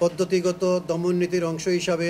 পদ্ধতিগত দমননীতির অংশ হিসাবে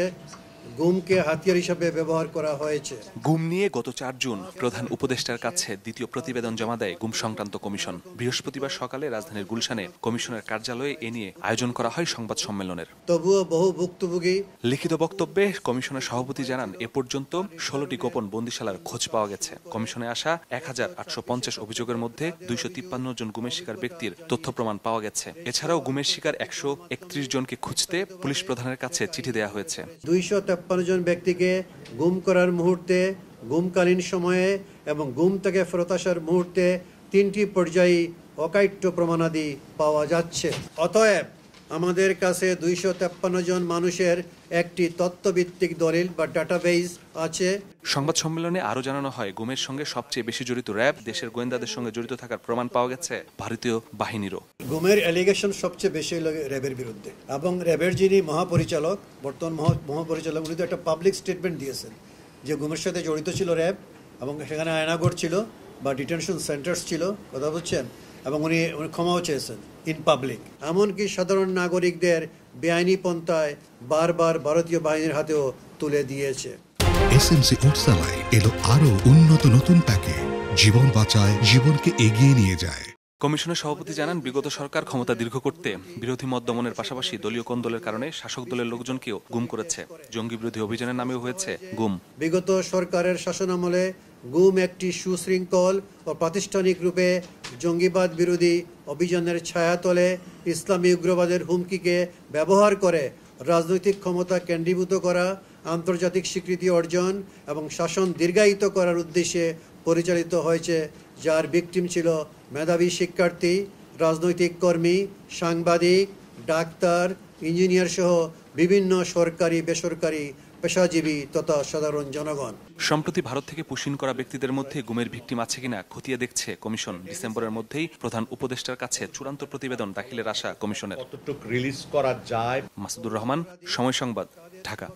গুমকে হাতিয়ার হিসাবে ব্যবহার করা হয়েছে। গুম নিয়ে গত ৪ জুন প্রধান উপদেষ্টার কাছে দ্বিতীয় প্রতিবেদন জমা দেয় গুম সংক্রান্ত কমিশন। বৃহস্পতিবার সকালে রাজধানীর গুলশানে কমিশনের কার্যালয়ে এ নিয়ে আয়োজন করা হয় সংবাদ সম্মেলনের। তবুও বহু ভুক্তভোগী লিখিত বক্তব্যে কমিশনের সভাপতি জানান, এ পর্যন্ত ১৬টি গোপন বন্দিশালার খোঁজ পাওয়া গেছে। কমিশনে আসা ১,৮৫০ অভিযোগের মধ্যে ২৫৩ জন গুমের শিকার ব্যক্তির তথ্য প্রমাণ পাওয়া গেছে। এছাড়াও গুমের শিকার ১৩১ জনকে খুঁজতে পুলিশ প্রধানের কাছে চিঠি দেওয়া হয়েছে। ২৫৩ জন ব্যক্তিকে গুম করার মুহূর্তে, গুমকালীন সময়ে এবং গুম থেকে ফেরত আসার মুহূর্তে ৩টি পর্যায়ে অকাট্য প্রমাণাদি পাওয়া যাচ্ছে। অতএব আমাদের কাছে ২৫৩ জন মানুষের একটি তথ্যভিত্তিক দলিল বা ডাটাবেজ আছে। সংবাদ সম্মেলনে আরও জানানো হয়, গুমের সঙ্গে সবচেয়ে বেশি জড়িত র্যাব, দেশের গোয়েন্দাদের সঙ্গে জড়িত থাকার প্রমাণ পাওয়া গেছে ভারতীয় বাহিনীরও। গুমের অ্যালিগেশন সবচেয়ে বেশি হল র্যাবের বিরুদ্ধে, এবং র্যাবের যিনি মহাপরিচালক, বর্তমান মহাপরিচালক, উনি তো একটা পাবলিক স্টেটমেন্ট দিয়েছেন যে গুমের সাথে জড়িত ছিল র্যাব, এবং সেখানে আয়নাগর ছিল বা ডিটেনশন সেন্টার্স ছিল, কথা বলছেন, এবং উনি ক্ষমাও চেয়েছেন ইন পাবলিক। এমনকি সাধারণ নাগরিকদের বেআইনি পন্থায় বারবার ভারতীয় বাহিনীর হাতেও তুলে দিয়েছে। এসএমসি উটসালাই এলো আরো উন্নত নতুন প্যাকে, জীবন বাঁচায়, জীবনকে এগিয়ে নিয়ে যায়। কমিশনের সভাপতি জানান, বিগত সরকার ক্ষমতা দীর্ঘ করতে বিরোধী মত দমনের পাশাপাশি দলীয় কোন্দলের কারণে শাসক দলের লোকজনকেও গুম করেছে। জঙ্গি বিরোধী অভিযানের নামেও হয়েছে গুম। বিগত সরকারের শাসনামলে গুম একটি সুশৃঙ্খল ও প্রাতিষ্ঠানিক রূপে জঙ্গিবাদ বিরোধী অভিযানের ছায়াতলে ইসলামী উগ্রবাদের হুমকিকে ব্যবহার করে রাজনৈতিক ক্ষমতা কেন্দ্রীভূত করা, আন্তর্জাতিক স্বীকৃতি অর্জন এবং শাসন দীর্ঘায়িত করার উদ্দেশ্যে পরিচালিত হয়েছে, যার ভিকটিম ছিল মেধাবী শিক্ষার্থী, রাজনৈতিক কর্মী, সাংবাদিক, ডাক্তার, ইঞ্জিনিয়ার সহ বিভিন্ন সরকারি বেসরকারি পেশাজীবী তথা সাধারণ জনগণ। সম্প্রতি ভারত থেকে পুশিন করা ব্যক্তিদের মধ্যে গুমের ভিকটিম আছে কিনা খতিয়ে দেখছে কমিশন। ডিসেম্বরের মধ্যেই প্রধান উপদেষ্টার কাছে চূড়ান্ত প্রতিবেদন দাখিলের আশা কমিশনের। কতটুকু রিলিজ করা যায়। মাসুদুর রহমান, সময় সংবাদ, ঢাকা।